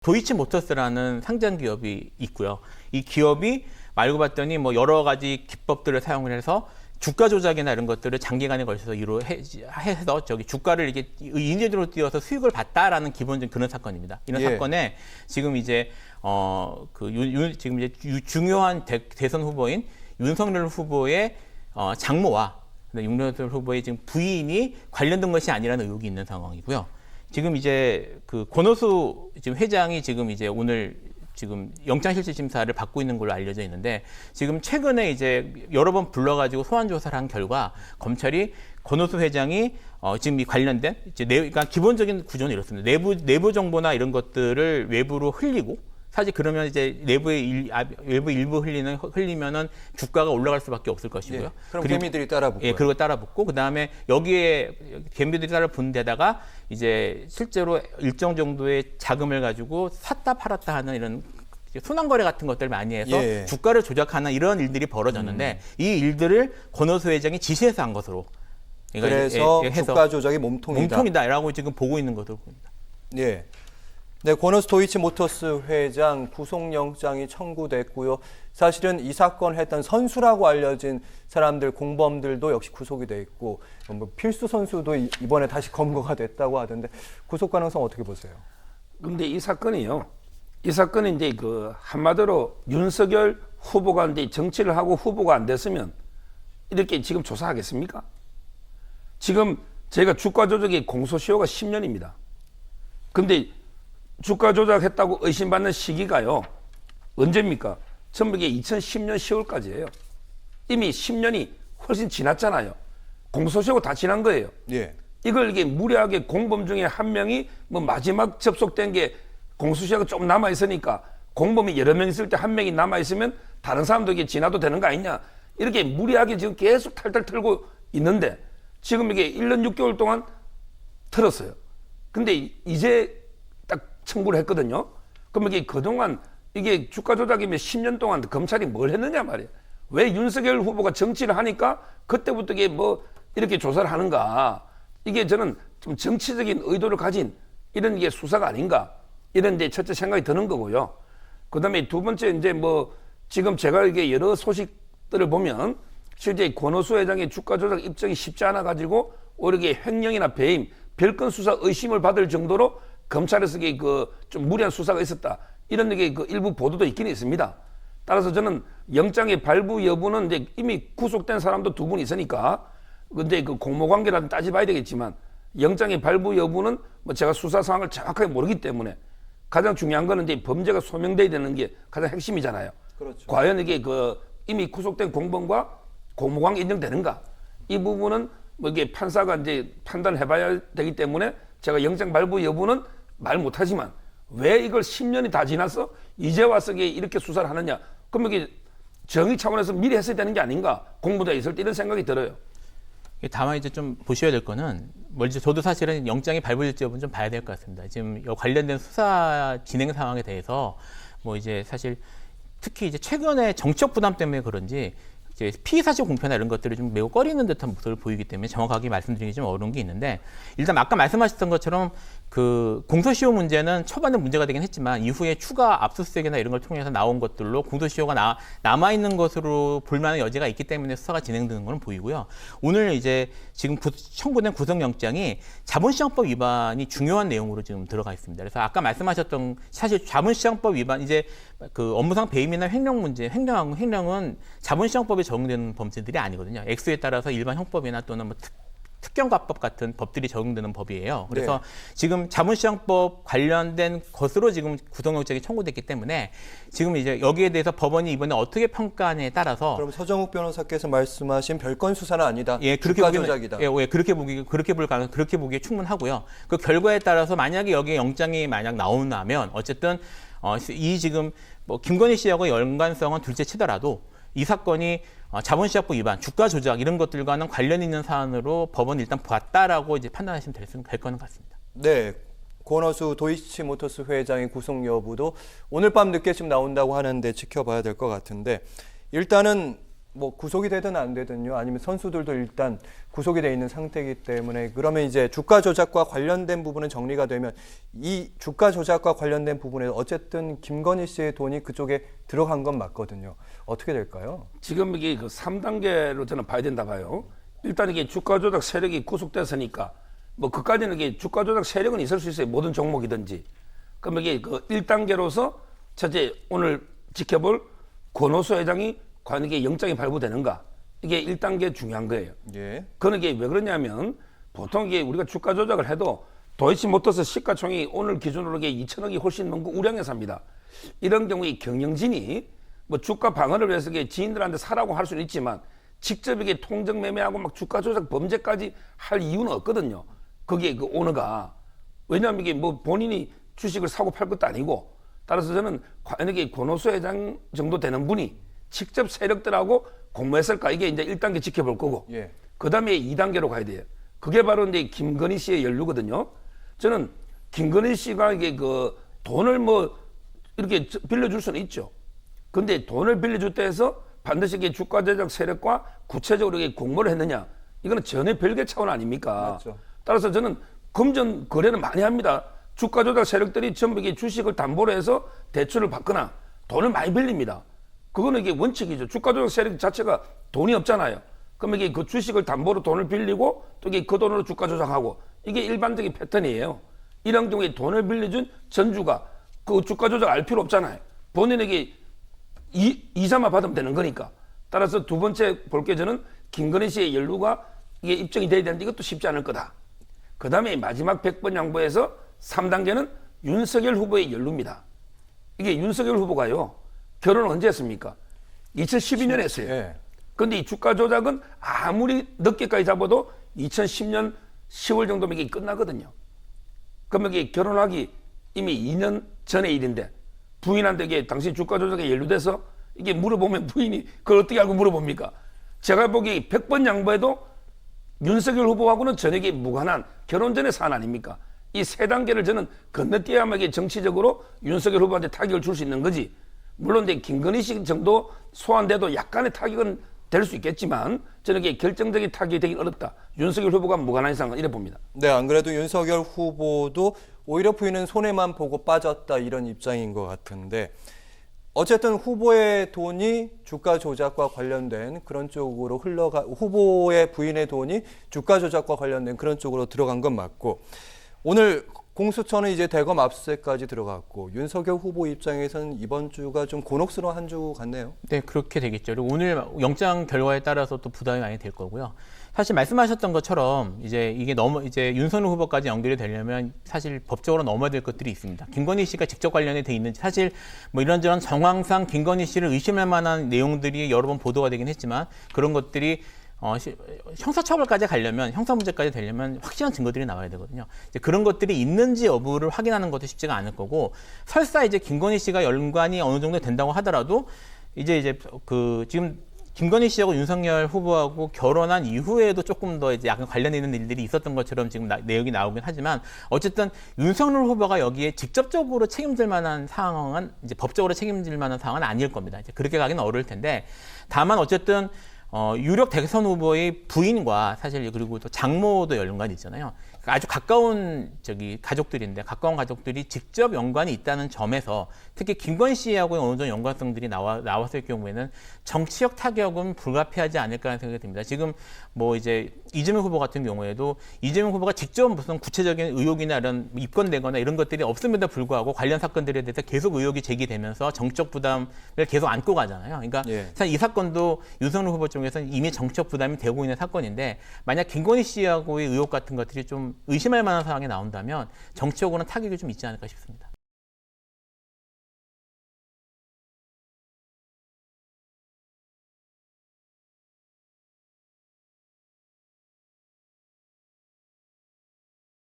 도이치모터스라는 상장 기업이 있고요. 이 기업이 알고 봤더니 뭐 여러 가지 기법들을 사용을 해서 주가 조작이나 이런 것들을 장기간에 걸쳐서 해서 주가를 이렇게 인위적으로 띄워서 수익을 봤다라는 기본적인 그런 사건입니다. 이런 사건에 지금 이제 지금 이제 중요한 대선 후보인 윤석열 후보의 장모와 윤석열 후보의 지금 부인이 관련된 것이 아니라는 의혹이 있는 상황이고요. 지금 이제 그 권오수 지금 회장이 지금 이제 오늘 지금 영장실질심사를 받고 있는 걸로 알려져 있는데, 지금 최근에 이제 여러 번 불러가지고 소환 조사를 한 결과 검찰이 권오수 회장이 지금 이 관련된 이제 그러니까 기본적인 구조는 이렇습니다. 내부 정보나 이런 것들을 외부로 흘리고, 사실 그러면 이제 외부 일부 흘리면은 주가가 올라갈 수밖에 없을 것이고요. 예, 그럼 개미들이 따라붙고. 예, 그리고 따라붙고, 그 다음에 여기에 개미들이 따라붙는 데다가 이제 실제로 일정 정도의 자금을 가지고 샀다 팔았다 하는 이런 순환거래 같은 것들을 많이 해서 주가를 조작하는 이런 일들이 벌어졌는데, 이 일들을 권오수 회장이 지시해서 한 것으로. 그래서 주가 조작이 몸통이다라고 지금 보고 있는 것으로 보입니다. 예. 네, 권오수 도이치모터스 회장 구속영장이 청구됐고요. 사실은 이 사건을 했던 선수라고 알려진 사람들, 공범들도 역시 구속이 돼 있고, 뭐 필수 선수도 이번에 다시 검거가 됐다고 하던데, 구속 가능성 어떻게 보세요? 근데 이 사건이 이제 그 한마디로 윤석열 후보가 이제 정치를 하고 후보가 안 됐으면 이렇게 지금 조사하겠습니까? 지금 제가 주가 조작의 공소시효가 10년입니다. 근데 주가 조작했다고 의심받는 시기가요, 언제입니까? 전부 이게 2010년 10월까지예요. 이미 10년이 훨씬 지났잖아요. 공소시효가 다 지난 거예요. 예. 이걸 이게 무리하게 공범 중에 한 명이 뭐 마지막 접속된 게 공소시효가 좀 남아 있으니까, 공범이 여러 명 있을 때 한 명이 남아 있으면 다른 사람도 이게 지나도 되는 거 아니냐, 이렇게 무리하게 지금 계속 탈탈 털고 있는데, 지금 이게 1년 6개월 동안 틀었어요. 근데 이제 딱 청구를 했거든요. 그럼 이게 그동안 이게 주가 조작이면 10년 동안 검찰이 뭘 했느냐 말이에요. 왜 윤석열 후보가 정치를 하니까 그때부터 이게 뭐 이렇게 조사를 하는가. 이게 저는 좀 정치적인 의도를 가진 이런 게 수사가 아닌가, 이런 데 첫째 생각이 드는 거고요. 그 다음에 두 번째, 이제 뭐 지금 제가 이게 여러 소식들을 보면 실제 권오수 회장의 주가 조작 입증이 쉽지 않아 가지고 오히려 횡령이나 배임, 별건 수사 의심을 받을 정도로 검찰에서 좀 무리한 수사가 있었다, 이런 그 일부 보도도 있긴 있습니다. 따라서 저는 영장의 발부 여부는 이제 이미 구속된 사람도 두 분 있으니까, 근데 그 공모관계라도 따져봐야 되겠지만, 영장의 발부 여부는 뭐 제가 수사 상황을 정확하게 모르기 때문에, 가장 중요한 거는 이제 범죄가 소명돼야 되는 게 가장 핵심이잖아요. 그렇죠. 과연 이게 이미 구속된 공범과 공모관계 인정되는가? 이 부분은 뭐 이게 판사가 이제 판단해봐야 되기 때문에, 제가 영장 발부 여부는 말 못하지만, 왜 이걸 10년이 다 지나서 이제 와서 이렇게 수사를 하느냐? 그럼 이게 정의 차원에서 미리 했어야 되는 게 아닌가? 공무대에 있을 때 이런 생각이 들어요. 다만 이제 좀 보셔야 될 거는, 저도 사실은 영장이 발부될지 여부는 좀 봐야 될 것 같습니다. 지금 관련된 수사 진행 상황에 대해서 뭐 이제 사실 특히 이제 최근에 정치적 부담 때문에 그런지 이제 피의 사실 공표나 이런 것들이 좀 매우 꺼리는 듯한 모습을 보이기 때문에 정확하게 말씀드리기 좀 어려운 게 있는데, 일단 아까 말씀하셨던 것처럼 그 공소시효 문제는 초반에 문제가 되긴 했지만, 이후에 추가 압수수색이나 이런 걸 통해서 나온 것들로 공소시효가 남아있는 것으로 볼 만한 여지가 있기 때문에 수사가 진행되는 것은 보이고요. 오늘 이제 지금 청구된 구속영장이 자본시장법 위반이 중요한 내용으로 지금 들어가 있습니다. 그래서 아까 말씀하셨던 사실 자본시장법 위반, 이제 그 업무상 배임이나 횡령 문제, 횡령은 자본시장법에 적용되는 범죄들이 아니거든요. 액수에 따라서 일반 형법이나 또는 뭐 특경과법 같은 법들이 적용되는 법이에요. 그래서 지금 자본시장법 관련된 것으로 지금 구속영장이 청구됐기 때문에, 지금 이제 여기에 대해서 법원이 이번에 어떻게 평가하냐에 따라서, 그럼 서정욱 변호사께서 말씀하신 별건 수사는 아니다. 예, 그렇게 주가 조작이다. 그렇게 보기에 충분하고요. 그 결과에 따라서 만약에 여기에 영장이 만약 나온다면, 어쨌든 이 지금 뭐 김건희 씨하고 연관성은 둘째 치더라도 이 사건이 자본시장법 위반, 주가 조작 이런 것들과는 관련 있는 사안으로 법원이 일단 봤다라고 이제 판단하시면 될 거는 같습니다. 네, 권오수 도이치모터스 회장의 구속 여부도 오늘 밤 늦게쯤 나온다고 하는데 지켜봐야 될 것 같은데, 일단은 뭐 구속이 되든 안 되든요. 아니면 선수들도 일단 구속이 돼 있는 상태이기 때문에 그러면 이제 주가 조작과 관련된 부분은 정리가 되면 이 주가 조작과 관련된 부분에 어쨌든 김건희 씨의 돈이 그쪽에 들어간 건 맞거든요. 어떻게 될까요? 지금 이게 그 3단계로 저는 봐야 된다 봐요. 일단 이게 주가 조작 세력이 구속됐으니까 뭐 그까지는 이게 주가 조작 세력은 있을 수 있어요. 모든 종목이든지. 그럼 이게 그 1단계로서 첫째 오늘 지켜볼 권오수 회장이 과연 이게 영장이 발부되는가? 이게 1단계 중요한 거예요. 예. 그건 이게 왜 그러냐면 보통 이게 우리가 주가 조작을 해도 도이치모터스 시가총이 오늘 기준으로 이게 2천억이 훨씬 넘고 우량에 삽니다. 이런 경우에 경영진이 뭐 주가 방어를 위해서 이게 지인들한테 사라고 할 수는 있지만 직접 이게 통정 매매하고 막 주가 조작 범죄까지 할 이유는 없거든요. 거기에 그 오너가. 왜냐하면 이게 뭐 본인이 주식을 사고 팔 것도 아니고 따라서 저는 과연 이게 권오수 회장 정도 되는 분이 직접 세력들하고 공모했을까? 이게 이제 1단계 지켜볼 거고. 예. 그 다음에 2단계로 가야 돼요. 그게 바로 이제 김건희 씨의 연루거든요. 저는 김건희 씨가 이게 그 돈을 뭐 이렇게 빌려줄 수는 있죠. 근데 돈을 빌려줄 때 해서 반드시 이게 주가 조작 세력과 구체적으로 이게 공모를 했느냐. 이거는 전혀 별개 차원 아닙니까? 맞죠. 따라서 저는 금전 거래는 많이 합니다. 주가 조작 세력들이 전부 이게 주식을 담보로 해서 대출을 받거나 돈을 많이 빌립니다. 그거는 이게 원칙이죠. 주가 조작 세력 자체가 돈이 없잖아요. 그럼 이게 그 주식을 담보로 돈을 빌리고 또 이게 그 돈으로 주가 조작하고 이게 일반적인 패턴이에요. 이런 경우에 돈을 빌려준 전주가 그 주가 조작 알 필요 없잖아요. 본인에게 이자만 받으면 되는 거니까. 따라서 두 번째 볼 게 저는 김건희 씨의 연루가 이게 입증이 돼야 되는데 이것도 쉽지 않을 거다. 그 다음에 마지막 100번 양보해서 3단계는 윤석열 후보의 연루입니다. 이게 윤석열 후보가요. 결혼을 언제 했습니까? 2012년에 했어요. 예. 그런데 이 주가 조작은 아무리 늦게까지 잡아도 2010년 10월 정도면 이게 끝나거든요. 그러면 이게 결혼하기 이미 2년 전의 일인데 부인한테 이게 당신 주가 조작에 연루돼서 이게 물어보면 부인이 그걸 어떻게 알고 물어봅니까? 제가 보기에 100번 양보해도 윤석열 후보하고는 전혀 무관한 결혼 전의 사안 아닙니까? 이 세 단계를 저는 건너뛰어야만 이게 정치적으로 윤석열 후보한테 타격을 줄 수 있는 거지. 물론 이제 김건희 씨 정도 소환돼도 약간의 타격은 될 수 있겠지만 저는 이게 결정적인 타격이 되긴 어렵다. 윤석열 후보가 무관한 이상은 이래 봅니다. 네, 안 그래도 윤석열 후보도 오히려 부인은 손해만 보고 빠졌다 이런 입장인 것 같은데 어쨌든 후보의 돈이 주가 조작과 관련된 그런 쪽으로 후보의 부인의 돈이 주가 조작과 관련된 그런 쪽으로 들어간 건 맞고 오늘 공수처는 이제 대검 압수수색까지 들어갔고 윤석열 후보 입장에서는 이번 주가 좀 곤혹스러운 한 주 같네요. 네, 그렇게 되겠죠. 그리고 오늘 영장 결과에 따라서 또 부담이 많이 될 거고요. 사실 말씀하셨던 것처럼 이제 이게 이제 윤석열 후보까지 연결이 되려면 사실 법적으로 넘어야 될 것들이 있습니다. 김건희 씨가 직접 관련이 돼 있는지 사실 뭐 이런저런 정황상 김건희 씨를 의심할 만한 내용들이 여러 번 보도가 되긴 했지만 그런 것들이 형사처벌까지 가려면 형사문제까지 되려면 확실한 증거들이 나와야 되거든요. 이제 그런 것들이 있는지 여부를 확인하는 것도 쉽지가 않을 거고 설사 이제 김건희 씨가 연관이 어느 정도 된다고 하더라도 이제 그 지금 김건희 씨하고 윤석열 후보하고 결혼한 이후에도 조금 더 이제 약간 관련 있는 일들이 있었던 것처럼 지금 내용이 나오긴 하지만 어쨌든 윤석열 후보가 여기에 직접적으로 책임질 만한 상황은 이제 법적으로 책임질 만한 상황은 아닐 겁니다. 이제 그렇게 가기는 어려울 텐데 다만 어쨌든 유력 대선 후보의 부인과 사실 그리고 또 장모도 연관이 있잖아요. 아주 가까운 가족들인데 가까운 가족들이 직접 연관이 있다는 점에서 특히 김건희 씨하고 어느 정도 연관성들이 나왔을 경우에는 정치적 타격은 불가피하지 않을까 하는 생각이 듭니다. 지금 뭐 이제 이재명 후보 같은 경우에도 이재명 후보가 직접 무슨 구체적인 의혹이나 이런 입건되거나 이런 것들이 없음에도 불구하고 관련 사건들에 대해서 계속 의혹이 제기되면서 정적 부담을 계속 안고 가잖아요. 그러니까 예. 사실 이 사건도 윤석열 후보 쪽에서는 이미 정치적 부담이 되고 있는 사건인데 만약 김건희 씨하고의 의혹 같은 것들이 좀 의심할 만한 상황이 나온다면 정치적으로는 타격이 좀 있지 않을까 싶습니다.